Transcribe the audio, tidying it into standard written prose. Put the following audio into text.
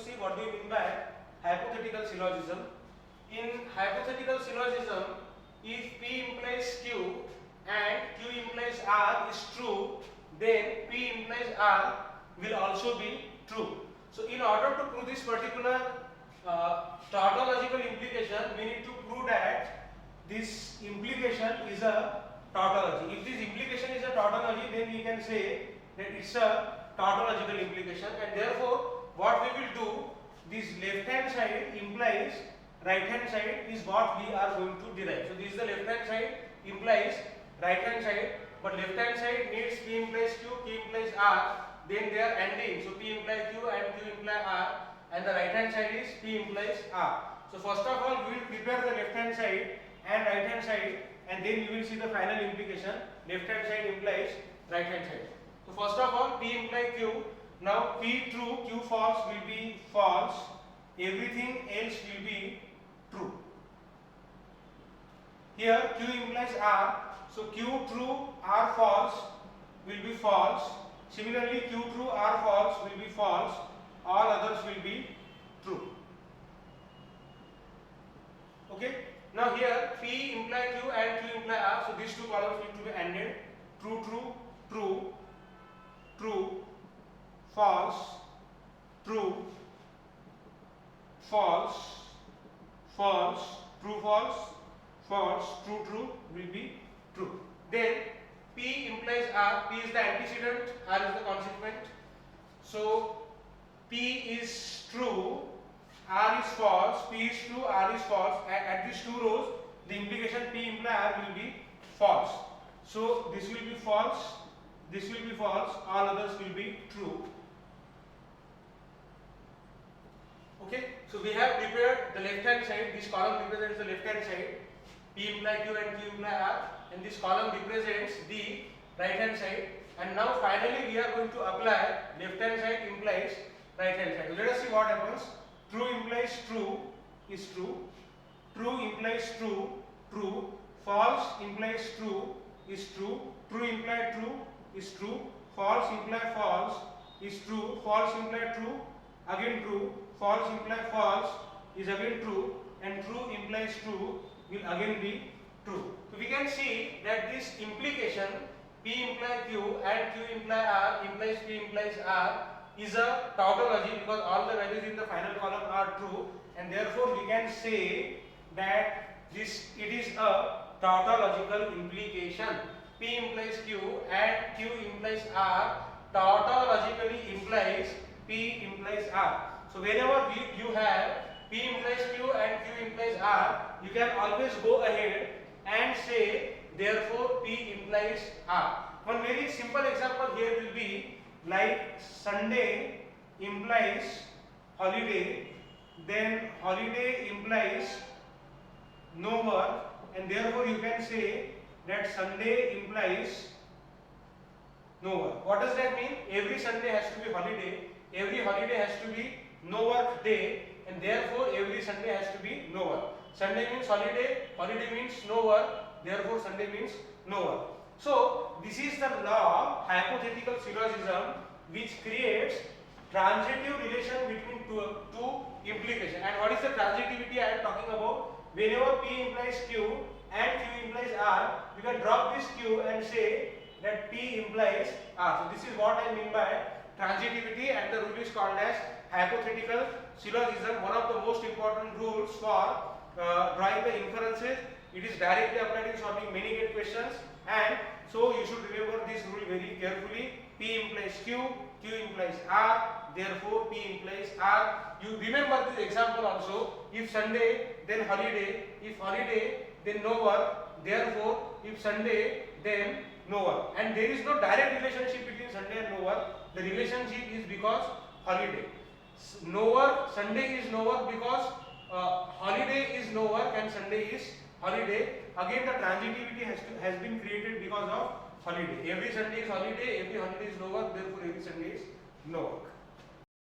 see what do you mean by hypothetical syllogism. In hypothetical syllogism, if P implies Q and Q implies R is true, then P implies R will also be true. So in order to prove this particular tautological implication, we need to prove that this implication is a tautology. If this implication is a tautology, then we can say that it's a tautological implication, and therefore what we will do, this left hand side implies right hand side is what we are going to derive. So this is the left hand side implies right hand side, but left hand side needs P implies Q, Q implies R, then they are ending. So P implies Q and Q implies R, and the right hand side is P implies R. So first of all we will prepare the left hand side and right hand side, and then you will see the final implication. Left hand side implies right hand side. So first of all P implies Q. Now P true, Q false will be false. Everything else will be true. Here Q implies R. So Q true, R false will be false. Similarly Q true, R false will be false. All others will be true. Okay. Now here P imply Q and Q imply R. So these two columns need to be ended. True, true, true, true, false, true, false, false, true, false, false, true, true will be true. Then P implies R. P is the antecedent, R is the consequent. So P is true, R is false. P is true, R is false. At these two rows, the implication P imply R will be false. So this will be false, this will be false, all others will be true. Okay, so we have prepared the left hand side. This column represents the left hand side. P imply Q and Q imply R, and this column represents the right hand side. And now finally we are going to apply left hand side implies right hand side. So let us see what happens. True implies true is true. True implies true, true. False implies true is true. True implies true is true. False implies false is true. False implies true, again true. False implies false is again true, and true implies true will again be true. So we can see that this implication P implies Q and Q implies R implies P implies R is a tautology, because all the values in the final column are true, and therefore we can say that it is a tautological implication. P implies Q and Q implies R tautologically implies P implies R. So whenever you have P implies Q and Q implies R, you can always go ahead and say therefore P implies R. One very simple example here will be like Sunday implies holiday, then holiday implies no work, and therefore you can say that Sunday implies no work. What does that mean? Every Sunday has to be holiday, every holiday has to be no work day, and therefore every Sunday has to be no work. Sunday means holiday, holiday means no work, therefore Sunday means no work. So this is the law, hypothetical syllogism, which creates transitive relation between two implications. And what is the transitivity I am talking about? Whenever P implies Q and Q implies R, you can drop this Q and say that P implies R. So this is what I mean by transitivity, and the rule is called as hypothetical syllogism. One of the most important rules for drawing the inferences. It is directly applied in solving many gate questions, and so you should remember this rule very carefully. P implies Q, Q implies R, therefore P implies R. You remember this example also. If Sunday, then holiday. If holiday, then no work. Therefore, if Sunday, then no work. And there is no direct relationship between Sunday and no work. The relationship is because holiday. No work, Sunday is no work because holiday is no work and Sunday is holiday. Again, the transitivity has been created because of holiday. Every Sunday is holiday, every holiday is no work, therefore every Sunday is no work.